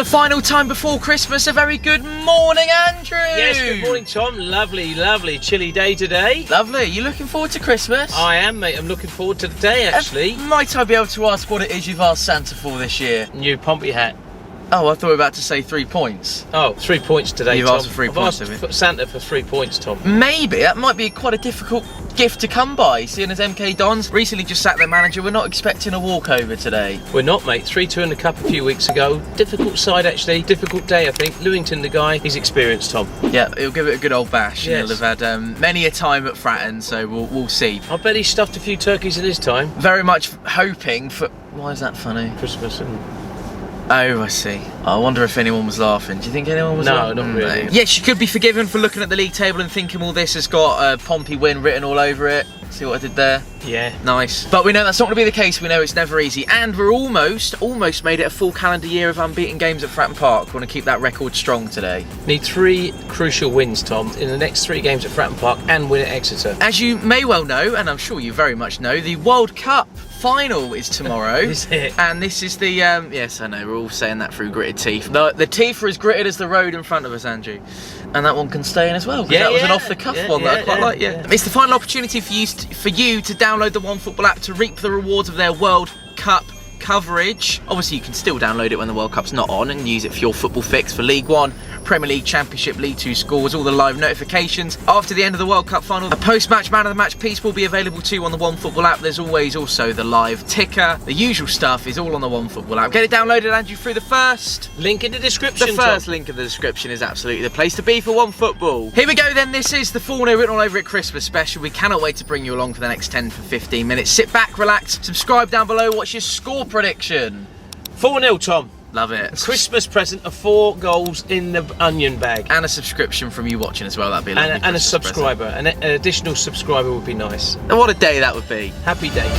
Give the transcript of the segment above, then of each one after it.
the final time before Christmas. A very good morning, Andrew. Yes, good morning, Tom. Lovely, lovely chilly day today. Lovely. You looking forward to Christmas? I am, mate. I'm looking forward to the day, actually. Might I be able to ask what it is you've asked Santa for this year? New Pompey hat. Oh, I thought we were about to say 3 points. Oh, 3 points today, You've Tom. asked for 3 I've points, asked have you? Santa for 3 points, Tom. Maybe. That might be quite a difficult gift to come by, seeing as MK Dons recently just sacked their manager. We're not expecting a walkover today. We're not, mate. 3-2 in the cup a few weeks ago. Difficult side, actually. Difficult day, I think. Lewington, the guy, he's experienced, Tom. Yeah, he'll give it a good old bash. Yes. He'll have had many a time at Fratton, so we'll see. I bet he stuffed a few turkeys in his time. Very much hoping for... Why is that funny? Christmas and... Oh, I see. I wonder if anyone was laughing. Do you think anyone was laughing? No, not really. Yeah, she could be forgiven for looking at the league table and thinking all this has got a Pompey win written all over it. See what I did there? Yeah. Nice. But we know that's not going to be the case. We know it's never easy. And we're almost made it a full calendar year of unbeaten games at Fratton Park. We want to keep that record strong today. Need 3 crucial wins, Tom, in the next 3 games at Fratton Park and win at Exeter. As you may well know, and I'm sure you very much know, the World Cup final is tomorrow. Is it? And this is the, yes, I know, we're all saying that through gritted teeth. The teeth are as gritted as the road in front of us, Andrew. And that one can stay in as well, because that was an off-the-cuff one that I quite like, yeah. It's the final opportunity for you to download the OneFootball app to reap the rewards of their World Cup coverage. Obviously, you can still download it when the World Cup's not on and use it for your football fix for League One, Premier League, Championship, League 2 scores, all the live notifications. After the end of the World Cup final, a post-match man of the match piece will be available too on the OneFootball app. There's always also the live ticker. The usual stuff is all on the OneFootball app. Get it downloaded, Andrew, through the first link in the description. The first link in the description is absolutely the place to be for OneFootball. Here we go then. This is the Fournilwrittenalloverit Christmas special. We cannot wait to bring you along for the next 10 to 15 minutes. Sit back, relax, subscribe down below. What's your score prediction? 4-0, Tom. Love it. A Christmas present of 4 goals in the onion bag. And a subscription from you watching as well. That'd be a lovely and a Christmas subscriber. An additional subscriber would be nice. And what a day that would be. Happy days.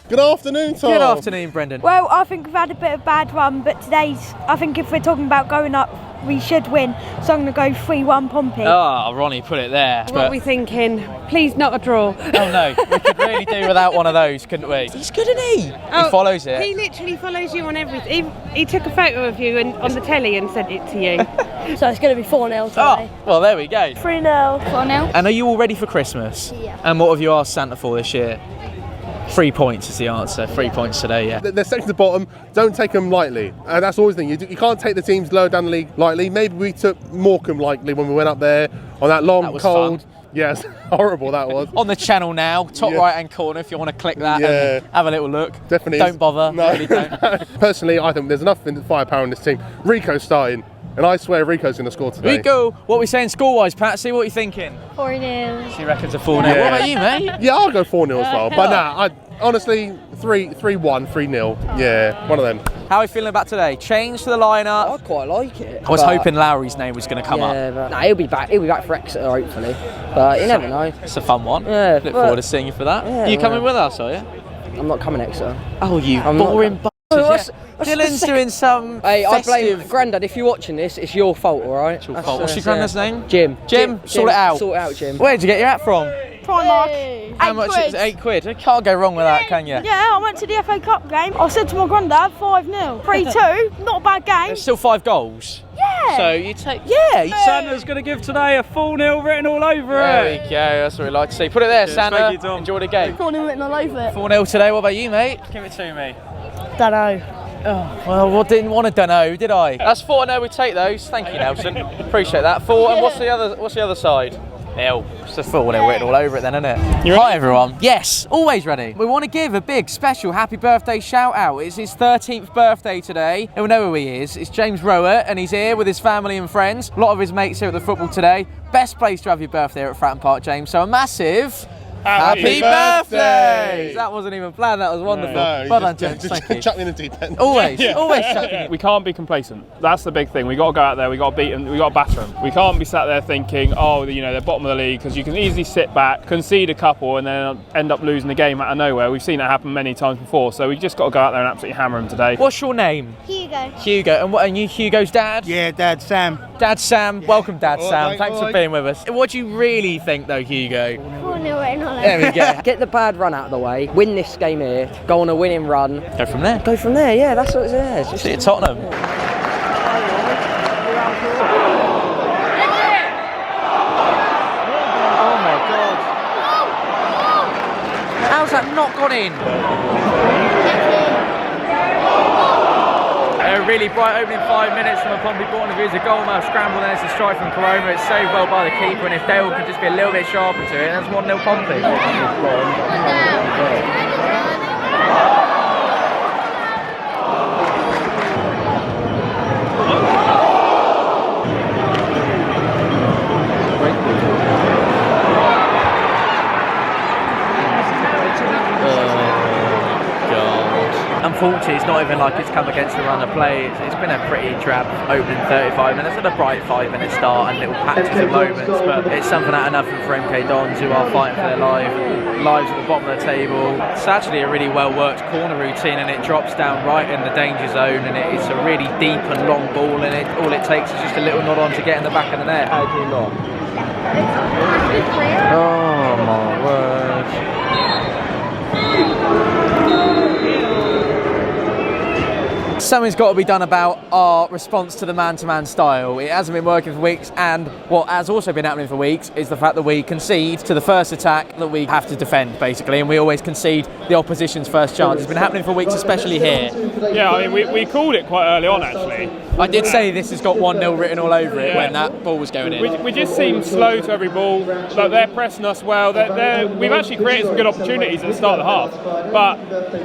Good afternoon, Tom. Good afternoon, Brendan. Well, I think we've had a bit of a bad run, but I think if we're talking about going up, we should win. So I'm going to go 3-1 Pompey. Oh, Ronnie, put it there. What are we thinking? Please not a draw. Oh no, we could really do without one of those, couldn't we? He's good, isn't he? He follows it. He literally follows you on everything. He took a photo of you on the telly and sent it to you. So it's going to be 4-0 today. Oh, well, there we go. 3-0. 4-0. And are you all ready for Christmas? Yeah. And what have you asked Santa for this year? 3 points is the answer. 3 points today, yeah. They're second to the bottom. Don't take them lightly. That's always the thing. You can't take the teams lower down the league lightly. Maybe we took Morecambe lightly when we went up there on that long, That was cold. fun. Yes, horrible that was. On the channel now, top Yeah. right-hand corner, if you want to click that and have a little look. Definitely. Don't bother. No. Really don't. Personally, I think there's enough firepower in this team. Rico's starting, and I swear Rico's going to score today. Rico, what are we saying score-wise, Patsy? What are you thinking? 4-0. She reckons a 4-0. Yeah. What about you, mate? Yeah, I'll go 4-0 as well. But nah, honestly, 3-1, 3-0. Yeah, one of them. How are you feeling about today? Change to the lineup. I quite like it. I was hoping Lowry's name was going to come up. But no, he'll be back. He'll be back for Exeter, hopefully. But you never know. It's a fun one. Yeah, Look forward to seeing you for that. Yeah, you coming with us, are you? I'm not coming Exeter. Oh, you I'm not boring what's Dylan's doing some Hey, I festive... blame Grandad. If you're watching this, it's your fault, all right? It's your fault. What's your granddad's name? Jim. Jim, sort it out. Sort it out, Jim. Where'd you get your hat from? Primark. How much is it? £8. You can't go wrong with that, can you? Yeah, I went to the FA Cup game. I said to my granddad, 5-0. 3-2, not a bad game. There's still 5 goals. Yeah. So you take... Yeah. Santa's going to give today a 4-0 written all over There it. we go. That's what we like to see. Put it there, Santa. thank you, Tom. Enjoy the game. 4-0 4-0 today. What about you, mate? Give it to me. Dunno. Oh, well, I didn't want to dunno, did I? That's 4-0. We take those. Thank you, Nelson. Appreciate that. 4. And what's the other side? Nil. It's a 4-0 written all over it then, isn't it? Hi everyone. Yes, always ready. We want to give a big special happy birthday shout out. It's his 13th birthday today. You'll know who he is. It's James Rowett and he's here with his family and friends. A lot of his mates here at the football today. Best place to have your birthday here at Fratton Park, James. So a massive... Happy birthday! That wasn't even planned, that was wonderful. No, well done, James, thank you. Chuck me in the deep end. Always chucking. We can't be complacent. That's the big thing. We got to go out there. We got to beat them. We got to batter them. We can't be sat there thinking, oh, you know, they're bottom of the league, because you can easily sit back, concede a couple, and then end up losing the game out of nowhere. We've seen it happen many times before. So we just got to go out there and absolutely hammer them today. What's your name? Hugo. Hugo. And you Hugo's dad? Yeah, Dad, Sam. Dad Sam. Welcome, Dad All Sam. right, Thanks all for right. being with us. What do you really think, though, Hugo? 4-0. 4-0 written all over. There we go. Get the bad run out of the way, win this game here, go on a winning run. Go from there. Go from there, yeah, that's what it's there. It's just See you at Tottenham. Oh my God. How's that not gone in? A really bright opening 5 minutes from a Pompey point of view. It's a goal mouth scramble, then it's a strike from Koroma. It's saved well by the keeper, and if Dale could just be a little bit sharper to it, that's 1-0 Pompey. Unfortunately, it's not even like it's come against the run of play. It's been a pretty drab opening 35 minutes and a bright 5-minute start and little patches of moments, but it's something out of nothing for MK Dons, who are fighting for their lives at the bottom of the table. It's actually a really well worked corner routine, and it drops down right in the danger zone, and it's a really deep and long ball, and all it takes is just a little nod on to get in the back of the net. How do you not? Oh my word. Something's got to be done about our response to the man-to-man style. It hasn't been working for weeks, and what has also been happening for weeks is the fact that we concede to the first attack that we have to defend, basically, and we always concede the opposition's first chance. It's been happening for weeks, especially here. Yeah, I mean, we called it quite early on, actually. I did say this has got 1-0 written all over it when that ball was going in. We just seem slow to every ball. Like, they're pressing us well. We've actually created some good opportunities at the start of the half, but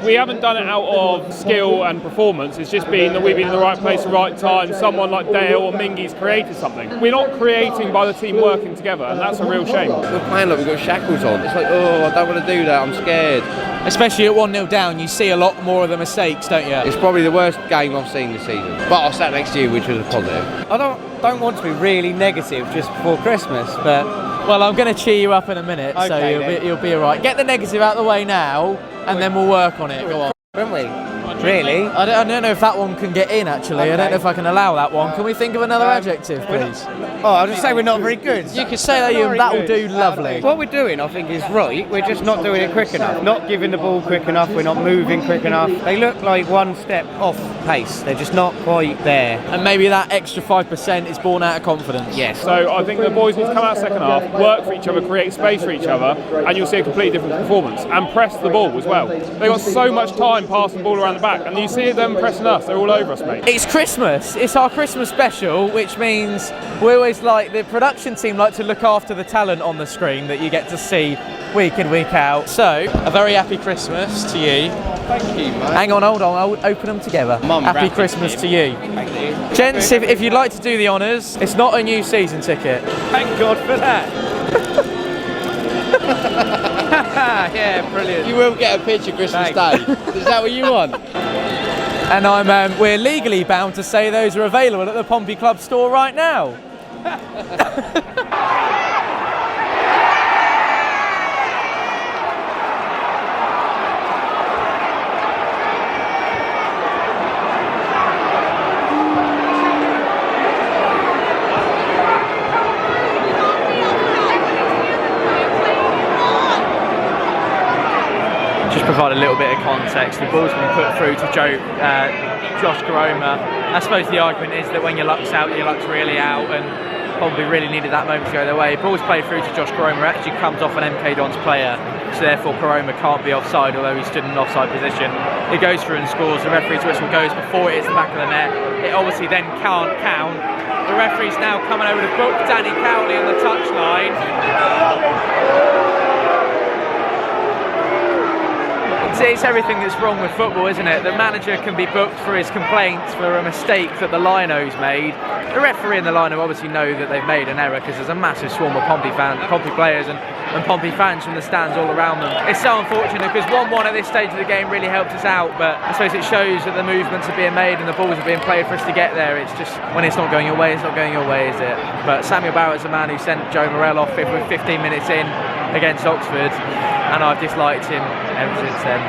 we haven't done it out of skill and performance. It's just been that we've been in the right place at the right time. Someone like Dale or Mingy's created something. We're not creating by the team working together, and that's a real shame. We're playing like we've got shackles on. It's like, oh, I don't want to do that, I'm scared. Especially at 1-0 down, you see a lot more of the mistakes, don't you? It's probably the worst game I've seen this season. But I sat next to you, which was a positive. I don't want to be really negative just before Christmas, but... Well, I'm going to cheer you up in a minute, so you'll be all right. Get the negative out of the way now, and then we'll work on it. Go on. Haven't we? Really? I don't know if that one can get in, actually. Okay. I don't know if I can allow that one. Can we think of another adjective, please? I'll just say we're not very good. You could say that, that will do lovely. What we're doing, I think, is right. We're just not doing it quick enough. Not giving the ball quick enough. We're not moving quick enough. They look like one step off pace. They're just not quite there. And maybe that extra 5% is born out of confidence. Yes. So I think the boys need to come out second half, work for each other, create space for each other, and you'll see a completely different performance. And press the ball as well. They've got so much time passing the ball around the back, and you see them pressing us. They're all over us, mate. It's Christmas. It's our Christmas special, which means we always like, the production team like to look after the talent on the screen that you get to see week in, week out. So, a very happy Christmas to you. Thank you, mate. Hang on, hold on, I'll open them together. Happy Christmas to you. Thank you. Gents, if you'd like to do the honours, it's not a new season ticket. Thank God for that. Yeah, brilliant. You will get a picture Christmas Day. Is that what you want? And we're legally bound to say those are available at the Pompey Club store right now. Just provide a little bit of context. The ball's been put through to Josh Koroma. I suppose the argument is that when your luck's out, your luck's really out, and Pompey really needed that moment to go their way. Ball's played through to Josh Koroma, actually comes off an MK Dons player, so therefore Koroma can't be offside, although he stood in an offside position. He goes through and scores. The referee's whistle goes before it hits the back of the net. It obviously then can't count. The referee's now coming over to book Danny Cowley on the touchline. It's everything that's wrong with football, isn't it? The manager can be booked for his complaints for a mistake that the Lionos made. The referee and the Lino obviously know that they've made an error, because there's a massive swarm of Pompey players and Pompey fans from the stands all around them. It's so unfortunate, because 1-1 at this stage of the game really helped us out, but I suppose it shows that the movements are being made and the balls are being played for us to get there. It's just, when it's not going your way, it's not going your way, is it? But Samuel Barrett's the man who sent Joe Morrell off with 15 minutes in against Oxford, and I've disliked him ever since then.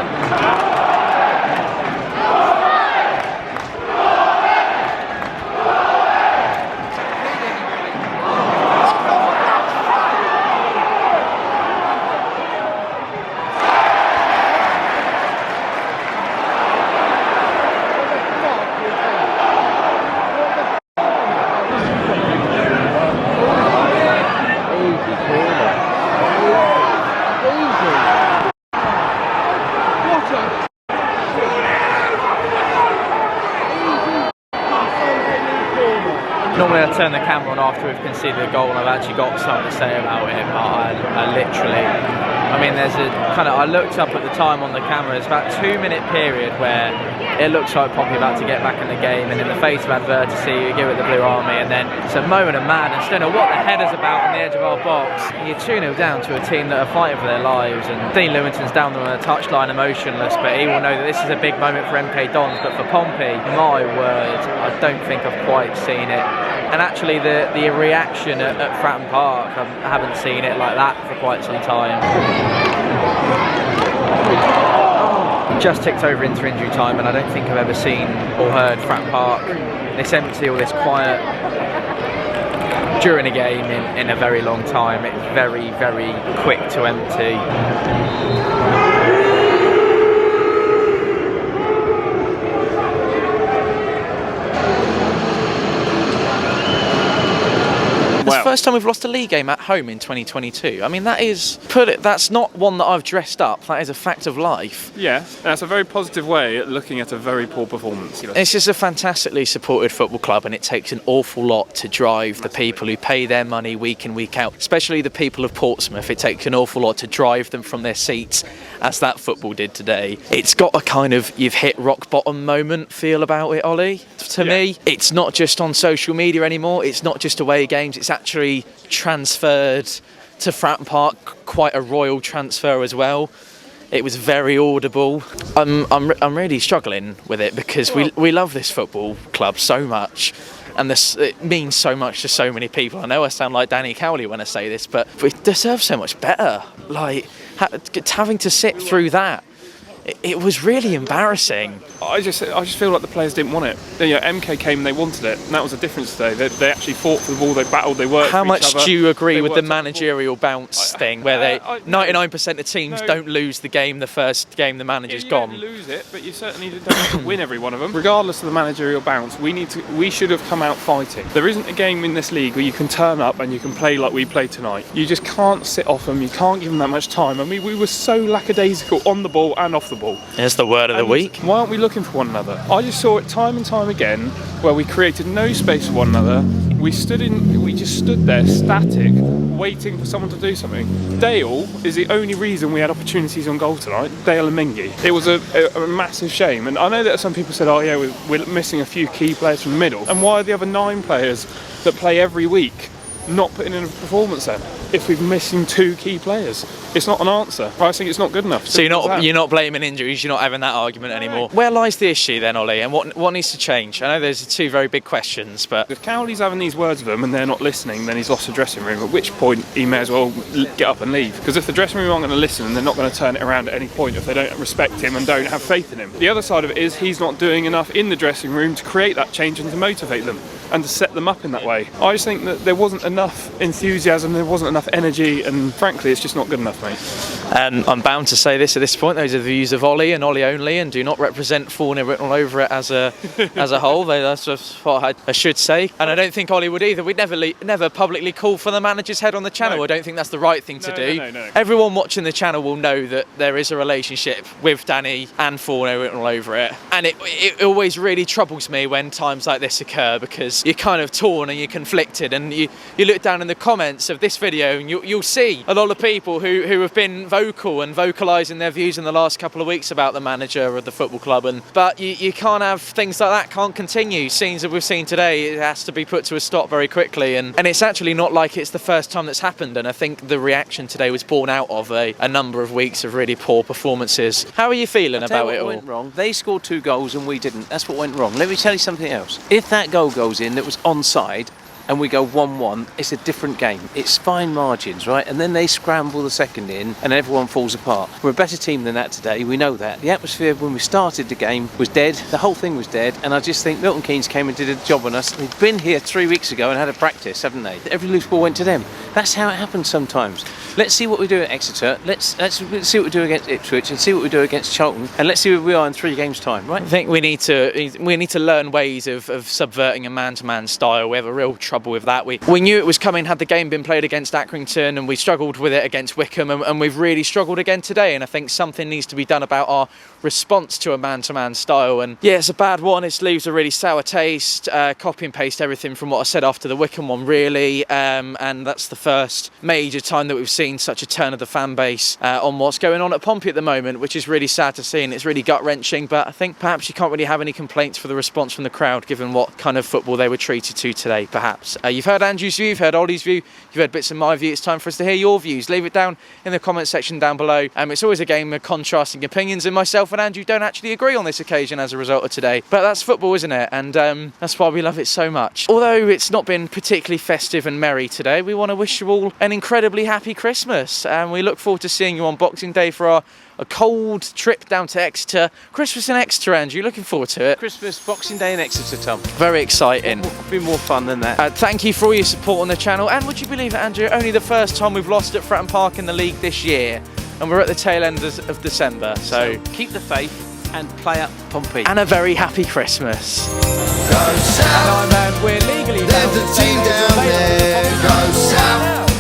Normally I turn the camera on after we've conceded a goal and I've actually got something to say about it, but I literally, I mean, there's a kind of, I looked up at the time on the camera, it's about a 2-minute period where it looks like Pompey about to get back in the game, and in the face of adversity you give it the Blue Army, and then it's a moment of madness. Don't know what the header's about on the edge of our box. You're 2-0 down to a team that are fighting for their lives, and Dean Lewington's down there on the touchline emotionless, but he will know that this is a big moment for MK Dons. But for Pompey, my word, I don't think I've quite seen it. And actually the reaction at Fratton Park, I haven't seen it like that for quite some time. Just ticked over into injury time, and I don't think I've ever seen or heard Fratton Park this empty or this quiet during a game in a very long time. It's very, very quick to empty. It's the first time we've lost a league game at home in 2022. I mean, that's not one that I've dressed up. That is a fact of life. Yeah, that's a very positive way at looking at a very poor performance. It's just a fantastically supported football club, and it takes an awful lot to drive the people who pay their money week in, week out, especially the people of Portsmouth. It takes an awful lot to drive them from their seats, as that football did today. It's got a kind of you've hit rock bottom moment feel about it, Ollie. To me, it's not just on social media anymore. It's not just away games. It's actually transferred to Fratton Park, quite a royal transfer as well. It was very audible. I'm really struggling with it because we love this football club so much, and it means so much to so many people. I know I sound like Danny Cowley when I say this, but we deserve so much better. Like having to sit through that. It was really embarrassing. I just feel like the players didn't want it. You know, MK came and they wanted it, and that was the difference today. They actually fought for the ball, they battled, they worked. How for much each other. do you agree with the managerial bounce thing, where 99% of teams don't lose the game the first game the manager's gone? You don't lose it, but you certainly don't have to win every one of them. Regardless of the managerial bounce, we should have come out fighting. There isn't a game in this league where you can turn up and you can play like we played tonight. You just can't sit off them. You can't give them that much time. I mean, we were so lackadaisical on the ball and off the ball. It's the word of the week. Why aren't we looking for one another? I just saw it time and time again where we created no space for one another. We just stood there static, waiting for someone to do something. Dale is the only reason we had opportunities on goal tonight. Dale and Mingy. It was a massive shame, and I know that some people said, oh yeah, we're missing a few key players from the middle. And why are the other 9 players that play every week not putting in a performance then? If we're missing 2 key players, it's not an answer. I think it's not good enough. So you're not blaming injuries. You're not having that argument anymore. Where lies the issue then, Ollie? And what needs to change? I know there's 2 very big questions, but if Cowley's having these words with them and they're not listening, then he's lost the dressing room. At which point he may as well get up and leave. Because if the dressing room aren't going to listen, and they're not going to turn it around at any point if they don't respect him and don't have faith in him. The other side of it is he's not doing enough in the dressing room to create that change and to motivate them and to set them up in that way. I just think that there wasn't enough enthusiasm, there wasn't enough energy, and frankly it's just not good enough, mate. And I'm bound to say this at this point, those are the views of Ollie and Ollie only, and do not represent Fournilwrittenalloverit as a whole. That's just what I should say. And I don't think Ollie would either. We'd never publicly call for the manager's head on the channel. No. I don't think that's the right thing to do. No. Everyone watching the channel will know that there is a relationship with Danny and Fournilwrittenalloverit, and it always really troubles me when times like this occur, because you're kind of torn and you're conflicted, and you look down in the comments of this video and you'll see a lot of people who have been vocal and vocalising their views in the last couple of weeks about the manager of the football club, but you can't have things like that can't continue. Scenes that we've seen today, it has to be put to a stop very quickly, and it's actually not like it's the first time that's happened, and I think the reaction today was born out of a number of weeks of really poor performances. How are you feeling about it all? Went wrong. They scored 2 goals and we didn't. That's what went wrong. Let me tell you something else. If that goal goes in that was onside, and we go 1-1, it's a different game. It's fine margins, right? And then they scramble the second in and everyone falls apart. We're a better team than that today, we know that. The atmosphere when we started the game was dead, the whole thing was dead, and I just think Milton Keynes came and did a job on us. They've been here 3 weeks ago and had a practice, haven't they? Every loose ball went to them. That's how it happens sometimes. Let's see what we do at Exeter, let's see what we do against Ipswich, and see what we do against Charlton, and let's see where we are in 3 games' time, right? I think we need to learn ways of subverting a man-to-man style. We have a real trouble with that. We knew it was coming had the game been played against Accrington, and we struggled with it against Wickham, and we've really struggled again today, and I think something needs to be done about our response to a man-to-man style. And yeah, it's a bad one. It leaves a really sour taste. Copy and paste everything from what I said after the Wycombe one, really. And that's the first major time that we've seen such a turn of the fan base on what's going on at Pompey at the moment, which is really sad to see, and it's really gut-wrenching. But I think perhaps you can't really have any complaints for the response from the crowd, given what kind of football they were treated to today, perhaps. You've heard Andrew's view, you've heard Ollie's view, you've heard bits of my view. It's time for us to hear your views. Leave it down in the comment section down below. It's always a game of contrasting opinions, and myself and Andrew don't actually agree on this occasion as a result of today. But that's football, isn't it? And that's why we love it so much. Although it's not been particularly festive and merry today, we want to wish you all an incredibly happy Christmas. And we look forward to seeing you on Boxing Day for a cold trip down to Exeter. Christmas in Exeter, Andrew. Looking forward to it. Christmas, Boxing Day in Exeter, Tom. Very exciting. Be more fun than that. Thank you for all your support on the channel. And would you believe it, Andrew? Only the first time we've lost at Fratton Park in the league this year. And we're at the tail end of December. So keep the faith and play up Pompey. And a very happy Christmas. Go south. And we're legally There's a team down there. Go south.